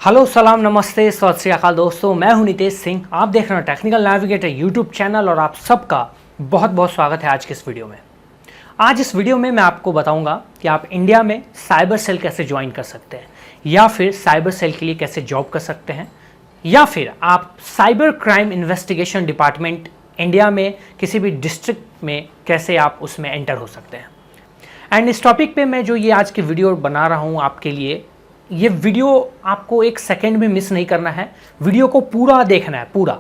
Hello, सलाम, नमस्ते, सत श्री अकाल दोस्तों। मैं हूं नितेश सिंह। आप देख रहे हैं टेक्निकल नेविगेटर यूट्यूब चैनल और आप सबका बहुत बहुत स्वागत है आज के इस वीडियो में। आज इस वीडियो में मैं आपको बताऊंगा कि आप इंडिया में साइबर सेल कैसे ज्वाइन कर सकते हैं, या फिर साइबर सेल के लिए कैसे जॉब कर सकते हैं, या फिर आप cyber crime investigation department India में किसी भी डिस्ट्रिक्ट में कैसे आप उसमें एंटर हो सकते हैं। एंड इस टॉपिक पे मैं जो ये आज की वीडियो बना रहा हूँ आपके लिए, ये वीडियो आपको एक सेकंड भी मिस नहीं करना है। वीडियो को पूरा देखना है, पूरा,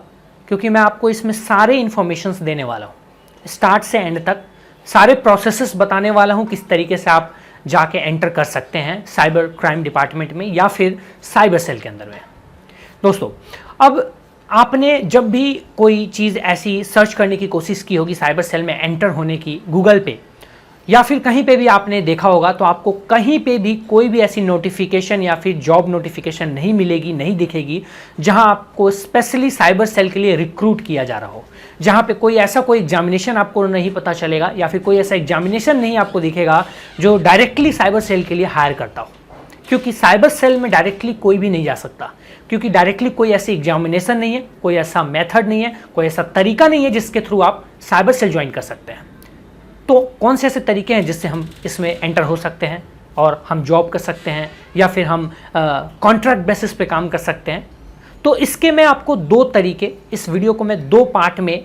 क्योंकि मैं आपको इसमें सारे इन्फॉर्मेशंस देने वाला हूँ, स्टार्ट से एंड तक सारे प्रोसेसेस बताने वाला हूँ, किस तरीके से आप जाके एंटर कर सकते हैं साइबर क्राइम डिपार्टमेंट में या फिर साइबर सेल के अंदर में। दोस्तों, अब आपने जब भी कोई चीज़ ऐसी सर्च करने की कोशिश की होगी साइबर सेल में एंटर होने की, गूगल पे या फिर कहीं पे भी आपने देखा होगा, तो आपको कहीं पे भी कोई भी ऐसी नोटिफिकेशन या फिर जॉब नोटिफिकेशन नहीं मिलेगी, नहीं दिखेगी, जहां आपको स्पेशली साइबर सेल के लिए रिक्रूट किया जा रहा हो, जहां पे कोई एग्जामिनेशन आपको नहीं पता चलेगा, या फिर कोई ऐसा एग्जामिनेशन नहीं आपको दिखेगा जो डायरेक्टली साइबर सेल के लिए हायर करता हो। क्योंकि साइबर सेल में डायरेक्टली कोई भी नहीं जा सकता, क्योंकि डायरेक्टली कोई ऐसी एग्जामिनेशन नहीं है, कोई ऐसा मेथड नहीं है, कोई ऐसा तरीका नहीं है जिसके थ्रू आप साइबर सेल ज्वाइन कर सकते हैं। तो कौन से ऐसे तरीके हैं जिससे हम इसमें एंटर हो सकते हैं और हम जॉब कर सकते हैं, या फिर हम कॉन्ट्रैक्ट बेसिस पे काम कर सकते हैं। तो इसके मैं आपको दो तरीके, इस वीडियो को मैं दो पार्ट में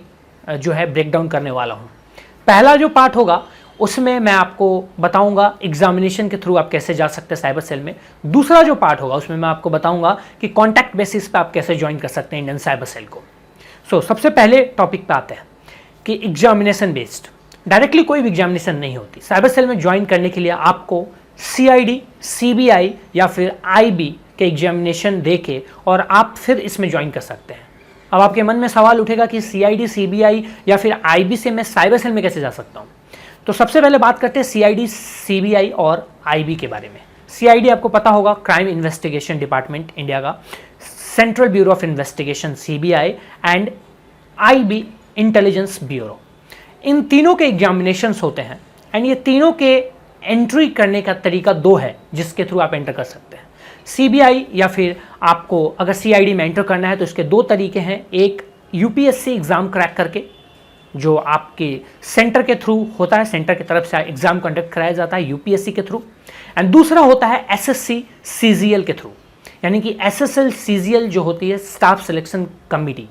जो है ब्रेक डाउन करने वाला हूं। पहला जो पार्ट होगा उसमें मैं आपको बताऊंगा एग्जामिनेशन के थ्रू आप कैसे जा सकते हैं साइबर सेल में। दूसरा जो पार्ट होगा उसमें मैं आपको बताऊंगा कि कॉन्टैक्ट बेसिस पे आप कैसे ज्वाइन कर सकते हैं इंडियन साइबर सेल को। सबसे पहले टॉपिक पे आते हैं कि एग्जामिनेशन बेस्ड डायरेक्टली कोई भी एग्जामिनेशन नहीं होती। साइबर सेल में ज्वाइन करने के लिए आपको CID, CBI या फिर IB के एग्जामिनेशन देके और आप फिर इसमें ज्वाइन कर सकते हैं। अब आपके मन में सवाल उठेगा कि CID, CBI या फिर IB से मैं साइबर सेल में कैसे जा सकता हूँ। तो सबसे पहले बात करते हैं CID, CBI और IB के बारे में। CID आपको पता होगा, क्राइम इन्वेस्टिगेशन डिपार्टमेंट इंडिया का, central bureau of investigation CBI, and IB intelligence bureau. इन तीनों के एग्जामिनेशंस होते हैं एंड ये तीनों के एंट्री करने का तरीका दो है जिसके थ्रू आप एंटर कर सकते हैं। CBI या फिर आपको अगर CID में एंटर करना है तो इसके दो तरीके हैं। एक UPSC एग्ज़ाम क्रैक करके, जो आपके सेंटर के थ्रू होता है, सेंटर की तरफ से एग्ज़ाम कंडक्ट कराया जाता है UPSC के थ्रू। एंड दूसरा होता है SSC CGL के थ्रू, यानी कि SSL CGL जो होती है स्टाफ सिलेक्शन कमिटी,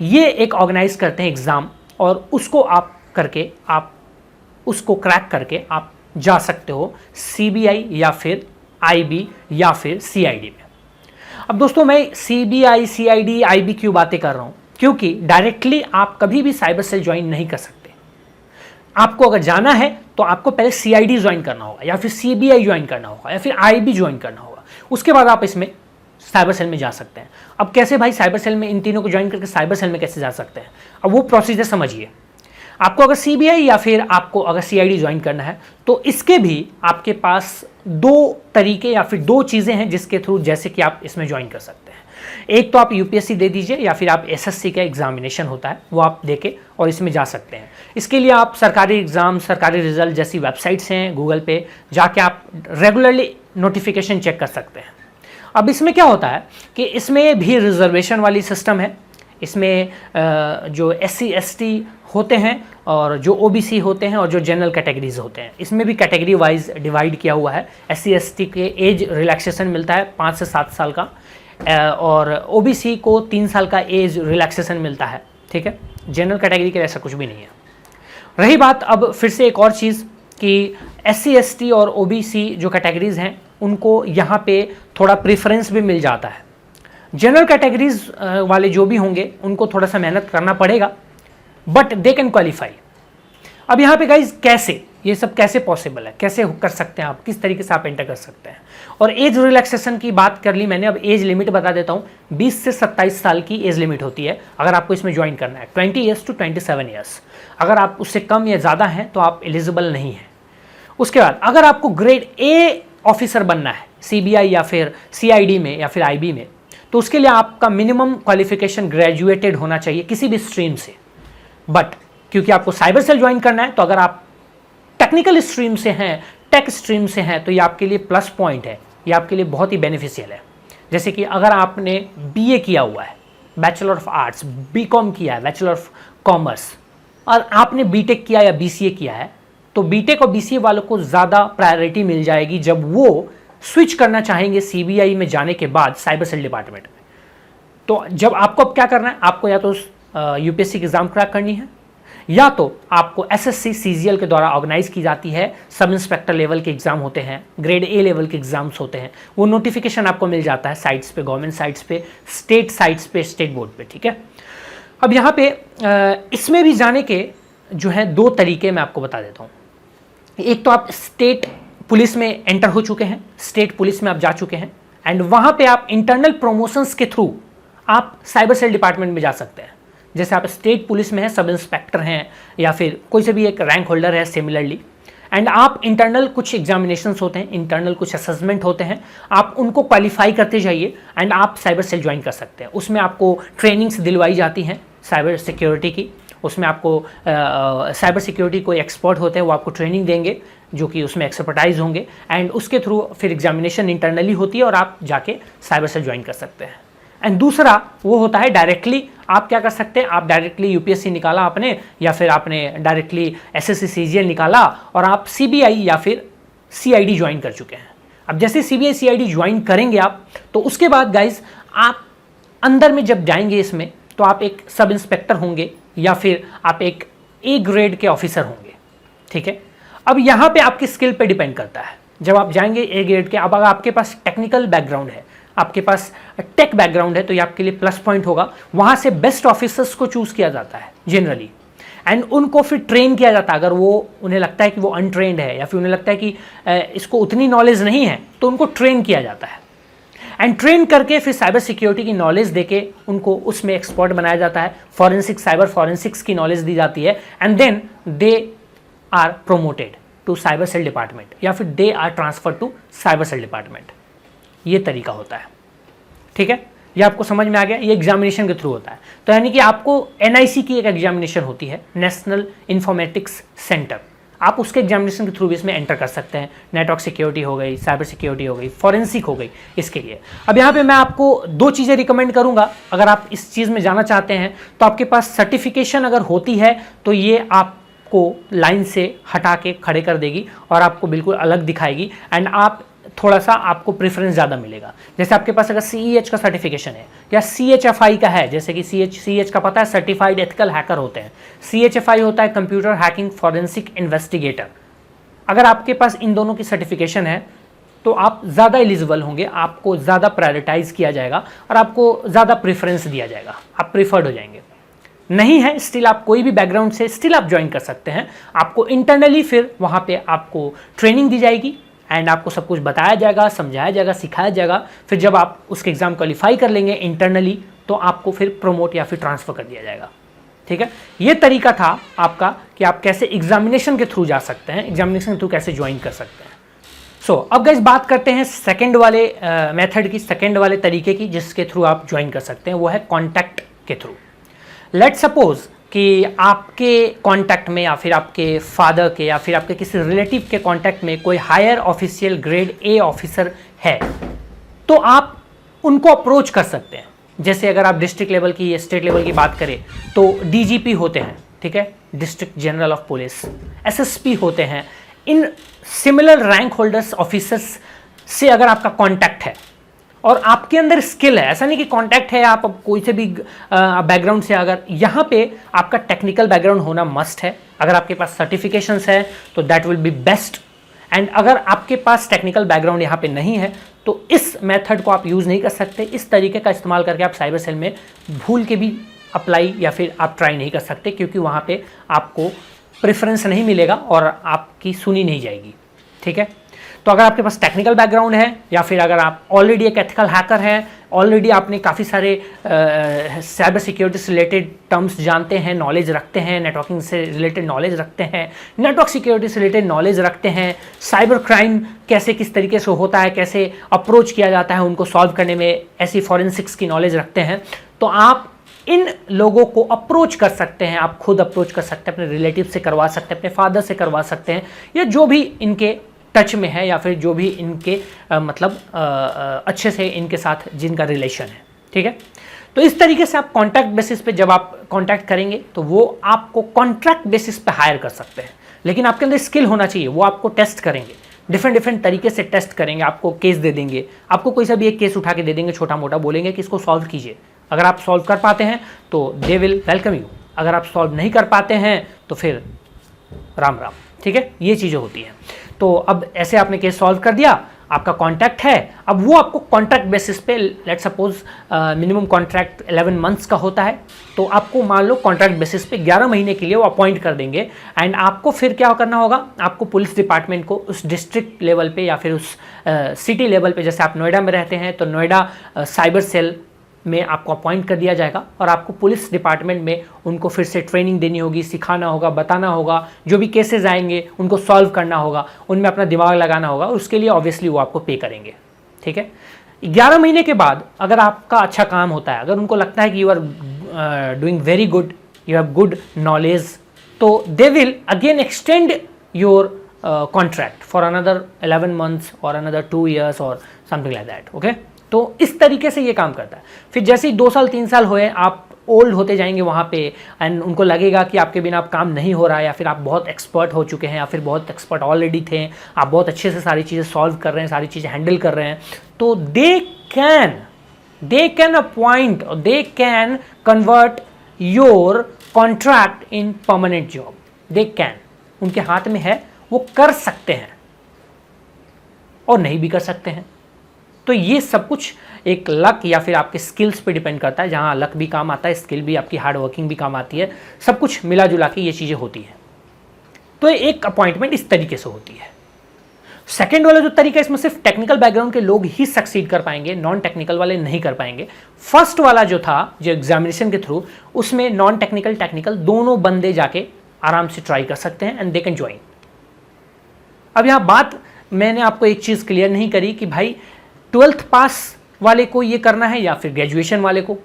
ये एक ऑर्गेनाइज करते हैं एग्ज़ाम, और उसको आप करके आप उसको क्रैक करके आप जा सकते हो CBI या फिर IB या फिर CID में। अब दोस्तों, मैं CBI, CID, IB क्यों बातें कर रहा हूँ, क्योंकि डायरेक्टली आप कभी भी साइबर सेल ज्वाइन नहीं कर सकते। आपको अगर जाना है तो आपको पहले CID ज्वाइन करना होगा, या फिर CBI ज्वाइन करना होगा, या फिर IB ज्वाइन करना होगा, उसके बाद आप इसमें साइबर सेल में जा सकते हैं। अब कैसे भाई साइबर सेल में इन तीनों को ज्वाइन करके साइबर सेल में कैसे जा सकते हैं, अब वो प्रोसीजर समझिए। आपको अगर CBI या फिर आपको अगर CID ज्वाइन करना है तो इसके भी आपके पास दो तरीके या फिर दो चीज़ें हैं जिसके थ्रू जैसे कि आप इसमें ज्वाइन कर सकते हैं। एक तो आप UPSC दे दीजिए, या फिर आप SSC का एग्जामिनेशन होता है वो आप देके और इसमें जा सकते हैं। इसके लिए आप सरकारी एग्ज़ाम, सरकारी रिजल्ट जैसी वेबसाइट्स हैं गूगल पे, जाके आप रेगुलरली नोटिफिकेशन चेक कर सकते हैं। अब इसमें क्या होता है कि इसमें भी रिजर्वेशन वाली सिस्टम है। इसमें जो SC ST होते हैं और जो OBC होते हैं और जो जनरल कैटेगरीज होते हैं, इसमें भी कैटेगरी वाइज डिवाइड किया हुआ है। SC ST के एज रिलैक्सेशन मिलता है 5 से 7 साल का, और OBC को 3 साल का एज रिलैक्सेशन मिलता है। ठीक है, जनरल कैटेगरी के ऐसा कुछ भी नहीं है। रही बात अब फिर से एक और चीज़ कि SC ST और OBC जो कैटेगरीज हैं उनको यहाँ पे थोड़ा प्रेफरेंस भी मिल जाता है। जनरल कैटेगरीज वाले जो भी होंगे उनको थोड़ा सा मेहनत करना पड़ेगा, बट दे कैन क्वालिफाई। अब यहाँ पे गाइज कैसे ये सब कैसे पॉसिबल है, कैसे कर सकते हैं आप, किस तरीके से आप एंटर कर सकते हैं। और एज रिलैक्सेशन की बात कर ली मैंने, अब एज लिमिट बता देता हूँ। 20 से 27 साल की एज लिमिट होती है अगर आपको इसमें ज्वाइन करना है, 20 ईयर्स टू 27 ईयर्स। अगर आप उससे कम या ज़्यादा हैं तो आप एलिजिबल नहीं हैं। उसके बाद अगर आपको ग्रेड A ऑफिसर बनना है CBI या फिर CID में या फिर IB में, तो उसके लिए आपका मिनिमम क्वालिफिकेशन ग्रेजुएटेड होना चाहिए किसी भी स्ट्रीम से। बट क्योंकि आपको साइबर सेल ज्वाइन करना है, तो अगर आप टेक्निकल स्ट्रीम से हैं, टेक स्ट्रीम से हैं, तो ये आपके लिए प्लस पॉइंट है, ये आपके लिए बहुत ही बेनिफिशियल है। जैसे कि अगर आपने बीए किया हुआ है, बैचलर ऑफ आर्ट्स, बीकॉम किया है, बैचलर ऑफ कॉमर्स, और आपने बीटेक किया या बीसीए किया है, तो बीटेक और बीसीए वालों को ज़्यादा प्रायोरिटी मिल जाएगी जब वो स्विच करना चाहेंगे सीबीआई में जाने के बाद साइबर सेल डिपार्टमेंट में। तो जब आपको अब क्या करना है, आपको या तो यूपीएससी की एग्जाम क्रैक करनी है, या तो आपको एसएससी सीजीएल के द्वारा ऑर्गेनाइज की जाती है, सब इंस्पेक्टर लेवल के एग्जाम होते हैं, ग्रेड ए लेवल के एग्जाम्स होते हैं, वो नोटिफिकेशन आपको मिल जाता है साइट्स पे, गवर्नमेंट साइट्स पे, स्टेट साइट्स पे, स्टेट बोर्ड पे, ठीक है। अब यहाँ पे इसमें भी जाने के जो है दो तरीके मैं आपको बता देता हूँ। एक तो आप स्टेट पुलिस में एंटर हो चुके हैं, स्टेट पुलिस में आप जा चुके हैं, एंड वहाँ पे आप इंटरनल प्रमोशंस के थ्रू आप साइबर सेल डिपार्टमेंट में जा सकते हैं। जैसे आप स्टेट पुलिस में हैं, सब इंस्पेक्टर हैं, या फिर कोई से भी एक रैंक होल्डर है सिमिलरली, एंड आप इंटरनल कुछ एग्जामिनेशंस होते हैं, इंटरनल कुछ असेसमेंट होते हैं, आप उनको क्वालिफाई करते जाइए एंड आप साइबर सेल ज्वाइन कर सकते हैं। उसमें आपको ट्रेनिंग्स दिलवाई जाती हैं साइबर सिक्योरिटी की, उसमें आपको साइबर सिक्योरिटी कोई एक्सपर्ट होते हैं वो आपको ट्रेनिंग देंगे जो कि उसमें एक्सपर्टाइज होंगे, एंड उसके थ्रू फिर एग्जामिनेशन इंटरनली होती है और आप जाके साइबर सेल ज्वाइन कर सकते हैं। एंड दूसरा वो होता है डायरेक्टली आप क्या कर सकते हैं, आप डायरेक्टली यूपीएससी निकाला आपने, या फिर आपने डायरेक्टली एसएससी सीजीएल निकाला और आप सीबीआई या फिर सीआईडी ज्वाइन कर चुके हैं। अब जैसे सीबीआई सीआईडी ज्वाइन करेंगे आप, तो उसके बाद गाइज आप अंदर में जब जाएंगे इसमें, तो आप एक सब इंस्पेक्टर होंगे या फिर आप एक ए ग्रेड के ऑफिसर होंगे, ठीक है। अब यहाँ पे आपकी स्किल पे डिपेंड करता है। जब आप जाएंगे ए ग्रेड के, अब अगर आपके पास टेक्निकल बैकग्राउंड है, आपके पास टेक बैकग्राउंड है, तो ये आपके लिए प्लस पॉइंट होगा। वहाँ से बेस्ट ऑफिसर्स को चूज़ किया जाता है जनरली, एंड उनको फिर ट्रेन किया जाता है। अगर वो उन्हें लगता है कि वो अनट्रेंड है या फिर उन्हें लगता है कि इसको उतनी नॉलेज नहीं है, तो उनको ट्रेन किया जाता है, एंड ट्रेन करके फिर साइबर सिक्योरिटी की नॉलेज देके उनको उसमें एक्सपर्ट बनाया जाता है। फॉरेंसिक, साइबर फॉरेंसिक्स की नॉलेज दी जाती है, and then they are promoted to cyber cell department, या फिर they are transfer to cyber cell department. ये तरीका होता है, ठीक है। ये आपको समझ में आ गया। ये एग्जामिनेशन के थ्रू होता है। तो यानी कि आपको एनआईसी की एक एग्जामिनेशन होती है, नेशनल इंफॉर्मेटिक्स सेंटर, आप उसके एग्जामिनेशन के थ्रू भी इसमें एंटर कर सकते हैं। नेटवर्क सिक्योरिटी हो गई, साइबर सिक्योरिटी हो गई, फॉरेंसिक हो गई, इसके लिए। अब यहाँ पे मैं आपको दो चीज़ें रिकमेंड करूँगा। अगर आप इस चीज़ में जाना चाहते हैं तो आपके पास सर्टिफिकेशन अगर होती है तो ये आपको लाइन से हटा के खड़े कर देगी और आपको बिल्कुल अलग दिखाएगी, एंड आप थोड़ा सा आपको प्रेफरेंस ज़्यादा मिलेगा। जैसे आपके पास अगर CEH का सर्टिफिकेशन है या CHFI का है, जैसे कि CH का पता है, सर्टिफाइड एथिकल हैकर होते हैं, CHFI होता है कंप्यूटर हैकिंग फॉरेंसिक इन्वेस्टिगेटर। अगर आपके पास इन दोनों की सर्टिफिकेशन है तो आप ज़्यादा एलिजिबल होंगे, आपको ज़्यादा प्रायोरिटाइज किया जाएगा और आपको ज़्यादा प्रेफरेंस दिया जाएगा, आप प्रीफर्ड हो जाएंगे। नहीं है स्टिल आप कोई भी बैकग्राउंड से स्टिल आप ज्वाइन कर सकते हैं। आपको इंटरनली फिर वहाँ पे आपको ट्रेनिंग दी जाएगी एंड आपको सब कुछ बताया जाएगा, समझाया जाएगा, सिखाया जाएगा। फिर जब आप उसके एग्ज़ाम क्वालिफाई कर लेंगे इंटरनली तो आपको फिर प्रमोट या फिर ट्रांसफ़र कर दिया जाएगा, ठीक है। ये तरीका था आपका कि आप कैसे एग्जामिनेशन के थ्रू जा सकते हैं, एग्जामिनेशन के थ्रू कैसे ज्वाइन कर सकते हैं। सो अब गाइस बात करते हैं सेकेंड वाले मेथड की, सेकेंड वाले तरीके की जिसके थ्रू आप ज्वाइन कर सकते हैं, वो है कॉन्टैक्ट के थ्रू। लेट्स सपोज कि आपके कांटेक्ट में या फिर आपके फादर के या फिर आपके किसी रिलेटिव के कांटेक्ट में कोई higher official grade A officer है, तो आप उनको अप्रोच कर सकते हैं। जैसे अगर आप डिस्ट्रिक्ट लेवल की या स्टेट लेवल की बात करें तो DGP होते हैं, ठीक है, district general of police, SSP होते हैं। In similar rank holders officers से अगर आपका कांटेक्ट है और आपके अंदर स्किल है, ऐसा नहीं कि कांटेक्ट है आप कोई से भी बैकग्राउंड से, अगर यहाँ पे आपका टेक्निकल बैकग्राउंड होना मस्ट है। अगर आपके पास सर्टिफिकेशंस है तो that will B best, and अगर आपके पास टेक्निकल बैकग्राउंड यहाँ पे नहीं है तो इस मेथड को आप यूज़ नहीं कर सकते। इस तरीके का इस्तेमाल करके आप साइबर सेल में भूल के भी अप्लाई या फिर आप ट्राई नहीं कर सकते, क्योंकि वहाँ पे आपको प्रेफरेंस नहीं मिलेगा और आपकी सुनी नहीं जाएगी, ठीक है। तो अगर आपके पास टेक्निकल बैकग्राउंड है या फिर अगर आप ऑलरेडी एक एथिकल हैकर हैं, ऑलरेडी आपने काफ़ी सारे साइबर सिक्योरिटी से रिलेटेड टर्म्स जानते हैं, नॉलेज रखते हैं, नेटवर्किंग से रिलेटेड नॉलेज रखते हैं, नेटवर्क सिक्योरिटी से रिलेटेड नॉलेज रखते हैं, साइबर क्राइम कैसे किस तरीके से होता है, कैसे अप्रोच किया जाता है उनको सॉल्व करने में, ऐसी फॉरेंसिक्स की नॉलेज रखते हैं, तो आप इन लोगों को अप्रोच कर सकते हैं। आप खुद अप्रोच कर सकते हैं, अपने रिलेटिव से करवा सकते हैं, अपने फादर से करवा सकते हैं, या जो भी इनके टच में है या फिर जो भी इनके मतलब अच्छे से इनके साथ जिनका रिलेशन है, ठीक है। तो इस तरीके से आप कॉन्ट्रैक्ट बेसिस पे जब आप कॉन्टैक्ट करेंगे तो वो आपको कॉन्ट्रैक्ट बेसिस पे हायर कर सकते हैं, लेकिन आपके अंदर स्किल होना चाहिए। वो आपको टेस्ट करेंगे, डिफरेंट तरीके से टेस्ट करेंगे, आपको केस दे देंगे, आपको कोई सा भी एक केस उठा के दे देंगे छोटा मोटा, बोलेंगे कि इसको सॉल्व कीजिए। अगर आप सॉल्व कर पाते हैं तो दे विल वेलकम यू, अगर आप सॉल्व नहीं कर पाते हैं तो फिर राम राम, ठीक है। ये चीज़ें होती हैं। तो अब ऐसे आपने केस सॉल्व कर दिया, आपका कॉन्ट्रैक्ट है, अब वो आपको कॉन्ट्रैक्ट बेसिस पे, let suppose minimum contract 11 months का होता है, तो आपको मान लो कॉन्ट्रैक्ट बेसिस पे 11 महीने के लिए वो अपॉइंट कर देंगे। एंड आपको फिर क्या करना होगा, आपको पुलिस डिपार्टमेंट को उस डिस्ट्रिक्ट लेवल पे या फिर उस सिटी लेवल पे, जैसे आप नोएडा में रहते हैं तो नोएडा साइबर सेल में आपको अपॉइंट कर दिया जाएगा और आपको पुलिस डिपार्टमेंट में उनको फिर से ट्रेनिंग देनी होगी, सिखाना होगा, बताना होगा, जो भी केसेस आएंगे उनको सॉल्व करना होगा, उनमें अपना दिमाग लगाना होगा, उसके लिए ऑब्वियसली वो आपको पे करेंगे, ठीक है। 11 महीने के बाद अगर आपका अच्छा काम होता है, अगर उनको लगता है कि you are doing very good, you have good knowledge, तो they will again extend your contract for another 11 months और अनदर 2 years और समथिंग लाइक दैट, ओके। तो इस तरीके से ये काम करता है। फिर जैसे ही 2 साल 3 साल हुए, आप ओल्ड होते जाएंगे वहाँ पे, एंड उनको लगेगा कि आपके बिना आप काम नहीं हो रहा है, या फिर आप बहुत एक्सपर्ट हो चुके हैं, या फिर बहुत एक्सपर्ट ऑलरेडी थे, आप बहुत अच्छे से सारी चीज़ें सॉल्व कर रहे हैं, सारी चीज़ें हैंडल कर रहे हैं, तो they can appoint, they can convert your contract in permanent job. They can, उनके हाथ में है, वो कर सकते हैं और नहीं भी कर सकते हैं। तो ये सब कुछ एक लक या फिर आपके स्किल्स पे डिपेंड करता है। जहाँ लक भी काम आता है, स्किल भी, आपकी हार्ड वर्किंग भी काम आती है, सब कुछ मिला जुला के ये चीज़ें होती हैं। तो एक अपॉइंटमेंट इस तरीके से होती है। सेकेंड वाला जो तरीका, इसमें सिर्फ टेक्निकल बैकग्राउंड के लोग ही सक्सीड कर पाएंगे, नॉन टेक्निकल वाले नहीं कर पाएंगे। फर्स्ट वाला जो था, जो एग्जामिनेशन के थ्रू, उसमें नॉन टेक्निकल टेक्निकल दोनों बंदे जाके आराम से ट्राई कर सकते हैं एंड दे कैन ज्वाइन। अब यहाँ बात मैंने आपको एक चीज़ क्लियर नहीं करी कि भाई 12th पास वाले को ये करना है या फिर ग्रेजुएशन वाले को।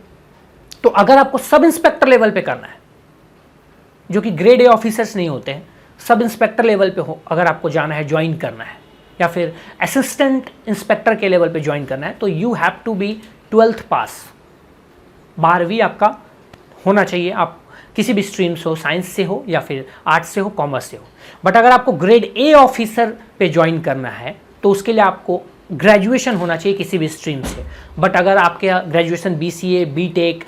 तो अगर आपको सब इंस्पेक्टर लेवल पे करना है, जो कि ग्रेड ए ऑफिसर्स नहीं होते हैं, सब इंस्पेक्टर लेवल पे हो, अगर आपको जाना है, ज्वाइन करना है, या फिर असिस्टेंट इंस्पेक्टर के लेवल पे ज्वाइन करना है, तो you have to be 12th pass. 12वीं आपका होना चाहिए, आप किसी भी स्ट्रीम से हो, साइंस से हो या फिर आर्ट्स से हो, कॉमर्स से हो। बट अगर आपको ग्रेड ए ऑफिसर पे ज्वाइन करना है तो उसके लिए आपको ग्रेजुएशन होना चाहिए किसी भी स्ट्रीम से। बट अगर आपके graduation BCA, BTech,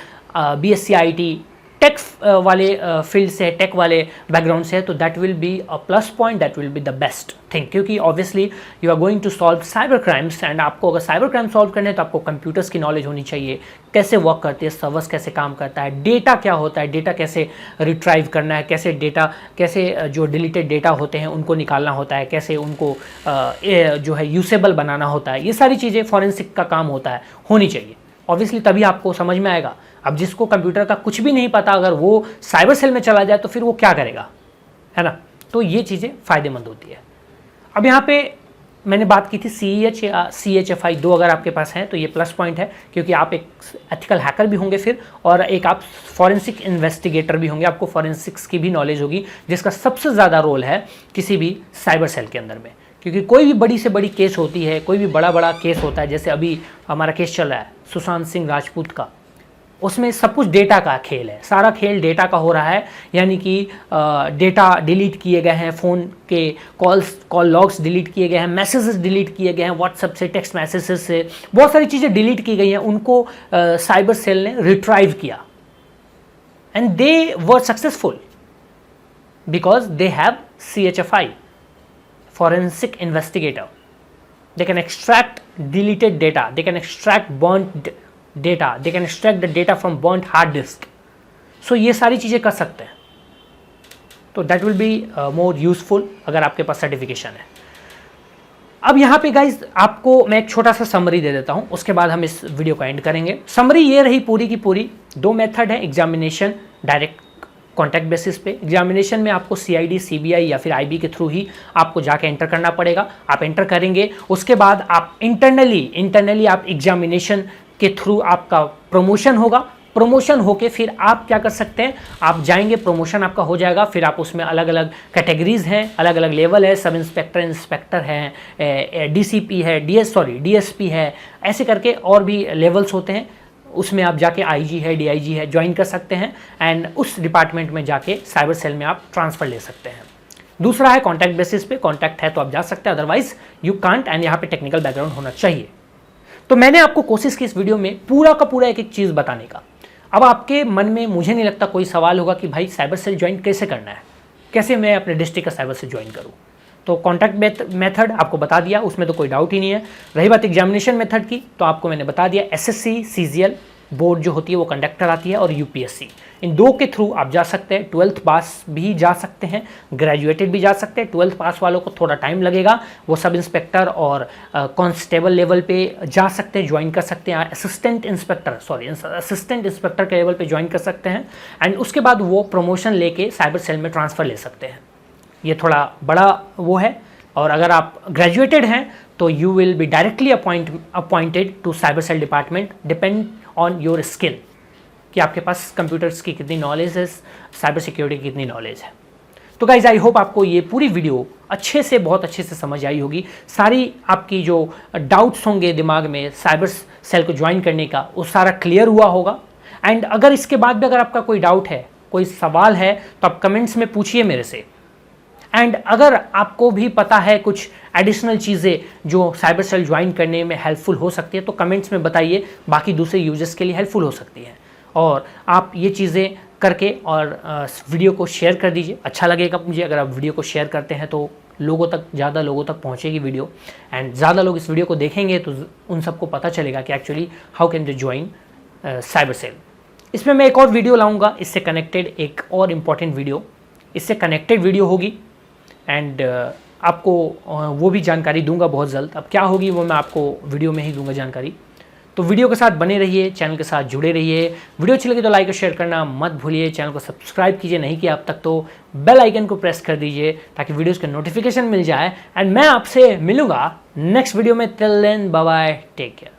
BSc IT, tech वाले फील्ड से, टेक वाले बैकग्राउंड से है, तो that will be a plus point, that will be the best thing, क्योंकि obviously you are going to solve cyber crimes. And आपको अगर साइबर क्राइम सॉल्व करने हैं तो आपको कंप्यूटर्स की नॉलेज होनी चाहिए, कैसे वर्क करती है, सर्वर्स कैसे काम करता है, डेटा क्या होता है, डेटा कैसे रिट्राइव करना है, कैसे डेटा, कैसे जो डिलीटेड डेटा होते हैं उनको निकालना होता है, कैसे उनको जो है यूसेबल बनाना होता है, ये सारी चीज़ें फॉरेंसिक का काम होता है, होनी चाहिए। ऑब्वियसली तभी आपको समझ में आएगा। अब जिसको कंप्यूटर का कुछ भी नहीं पता, अगर वो साइबर सेल में चला जाए तो फिर वो क्या करेगा, है ना। तो ये चीज़ें फ़ायदेमंद होती है। अब यहाँ पे मैंने बात की थी CEH या CHFI, 2 अगर आपके पास हैं तो ये प्लस पॉइंट है, क्योंकि आप एक एथिकल हैकर भी होंगे फिर, और एक आप फॉरेंसिक इन्वेस्टिगेटर भी होंगे, आपको फॉरेंसिक्स की भी नॉलेज होगी, जिसका सबसे ज़्यादा रोल है किसी भी साइबर सेल के अंदर में। क्योंकि कोई भी बड़ी से बड़ी केस होती है, कोई भी बड़ा केस होता है, जैसे अभी हमारा केस चल रहा है सुशांत सिंह राजपूत का, उसमें सब कुछ डेटा का खेल है, सारा खेल डेटा का हो रहा है। यानी कि डेटा डिलीट किए गए हैं, फ़ोन के कॉल लॉग्स डिलीट किए गए हैं, मैसेजेस डिलीट किए गए हैं, व्हाट्सएप से, टेक्स्ट मैसेजेस से, बहुत सारी चीज़ें डिलीट की गई हैं, उनको साइबर सेल ने रिट्राइव किया and they were successful because they have CHFI, forensic investigator. They can extract deleted data, they can extract burnt data, they can extract the data from burnt hard disk. So ये सारी चीज़ें कर सकते हैं, तो that will be more useful अगर आपके पास certification है। अब यहाँ पे गाइज आपको मैं एक छोटा सा समरी दे देता हूँ, उसके बाद हम इस वीडियो को एंड करेंगे। समरी ये रही पूरी की पूरी, 2 मेथड है, एग्जामिनेशन, डायरेक्ट कॉन्टैक्ट बेसिस पे। एग्जामिनेशन में आपको CID, CBI या फिर IB के थ्रू ही आपको जाके एंटर करना पड़ेगा। आप एंटर करेंगे, उसके बाद आप इंटरनली आप एग्जामिनेशन के थ्रू आपका प्रमोशन होगा, प्रमोशन होके फिर आप क्या कर सकते हैं, आप जाएंगे, प्रमोशन आपका हो जाएगा, फिर आप उसमें अलग अलग कैटेगरीज हैं, अलग अलग लेवल है, सब इंस्पेक्टर, इंस्पेक्टर हैं, डीसीपी है, डीएसपी है, ऐसे करके और भी लेवल्स होते हैं। उसमें आप जाके आईजी है, डीआईजी है, ज्वाइन कर सकते हैं एंड उस डिपार्टमेंट में जाके साइबर सेल में आप ट्रांसफ़र ले सकते हैं। दूसरा है कॉन्टैक्ट बेसिस पे, कॉन्टैक्ट है तो आप जा सकते हैं, अदरवाइज यू कांट, एंड यहाँ पे टेक्निकल बैकग्राउंड होना चाहिए। तो मैंने आपको कोशिश की इस वीडियो में पूरा का पूरा एक एक चीज़ बताने का। अब आपके मन में मुझे नहीं लगता कोई सवाल होगा कि भाई साइबर सेल ज्वाइन कैसे करना है, कैसे मैं अपने डिस्ट्रिक्ट का साइबर सेल ज्वाइन करूँ। तो कॉन्टैक्ट मेथड आपको बता दिया, उसमें तो कोई डाउट ही नहीं है। रही बात एग्जामिनेशन मेथड की, तो आपको मैंने बता दिया, एसएससी सीजीएल बोर्ड जो होती है वो कंडक्टर आती है, और यूपीएससी, इन दो के थ्रू आप जा सकते हैं। 12th पास भी जा सकते हैं, ग्रेजुएटेड भी जा सकते हैं। 12th पास वालों को थोड़ा टाइम लगेगा, वो सब इंस्पेक्टर और कांस्टेबल लेवल पे जा सकते हैं, ज्वाइन कर सकते हैं, असिस्टेंट इंस्पेक्टर के लेवल पे ज्वाइन कर सकते हैं, एंड उसके बाद वो प्रमोशन लेके साइबर सेल में ट्रांसफ़र ले सकते हैं। ये थोड़ा बड़ा वो है। और अगर आप ग्रेजुएटेड हैं तो you will be directly appointed to cyber cell department, depend on your skill, कि आपके पास कंप्यूटर्स की कितनी नॉलेज है, साइबर सिक्योरिटी की कितनी नॉलेज है। तो गाइज आई होप आपको ये पूरी वीडियो बहुत अच्छे से समझ आई होगी। सारी आपकी जो डाउट्स होंगे दिमाग में साइबर सेल को ज्वाइन करने का, वो सारा क्लियर हुआ होगा। एंड अगर इसके बाद भी अगर आपका कोई डाउट है, कोई सवाल है, तो आप कमेंट्स में पूछिए मेरे से। एंड अगर आपको भी पता है कुछ एडिशनल चीज़ें जो साइबर सेल ज्वाइन करने में हेल्पफुल हो सकती है, तो कमेंट्स में बताइए, बाकी दूसरे यूजर्स के लिए हेल्पफुल हो सकती है। और आप ये चीज़ें करके और वीडियो को शेयर कर दीजिए। अच्छा लगेगा मुझे अगर आप वीडियो को शेयर करते हैं, तो ज़्यादा लोगों तक पहुंचेगी वीडियो, एंड ज़्यादा लोग इस वीडियो को देखेंगे तो उन सबको पता चलेगा कि actually how can they join cyber cell. इसमें मैं एक और वीडियो लाऊंगा, इससे कनेक्टेड एक और इम्पॉर्टेंट वीडियो, इससे कनेक्टेड वीडियो होगी, एंड आपको वो भी जानकारी दूंगा बहुत जल्द। अब क्या होगी वो मैं आपको वीडियो में ही दूंगा जानकारी। तो वीडियो के साथ बने रहिए, चैनल के साथ जुड़े रहिए। वीडियो अच्छी लगी तो लाइक और शेयर करना मत भूलिए। चैनल को सब्सक्राइब कीजिए, नहीं किया अब तक तो बेल आइकन को प्रेस कर दीजिए ताकि वीडियोस के नोटिफिकेशन मिल जाए। एंड मैं आपसे मिलूंगा नेक्स्ट वीडियो में। Till then bye bye, take care.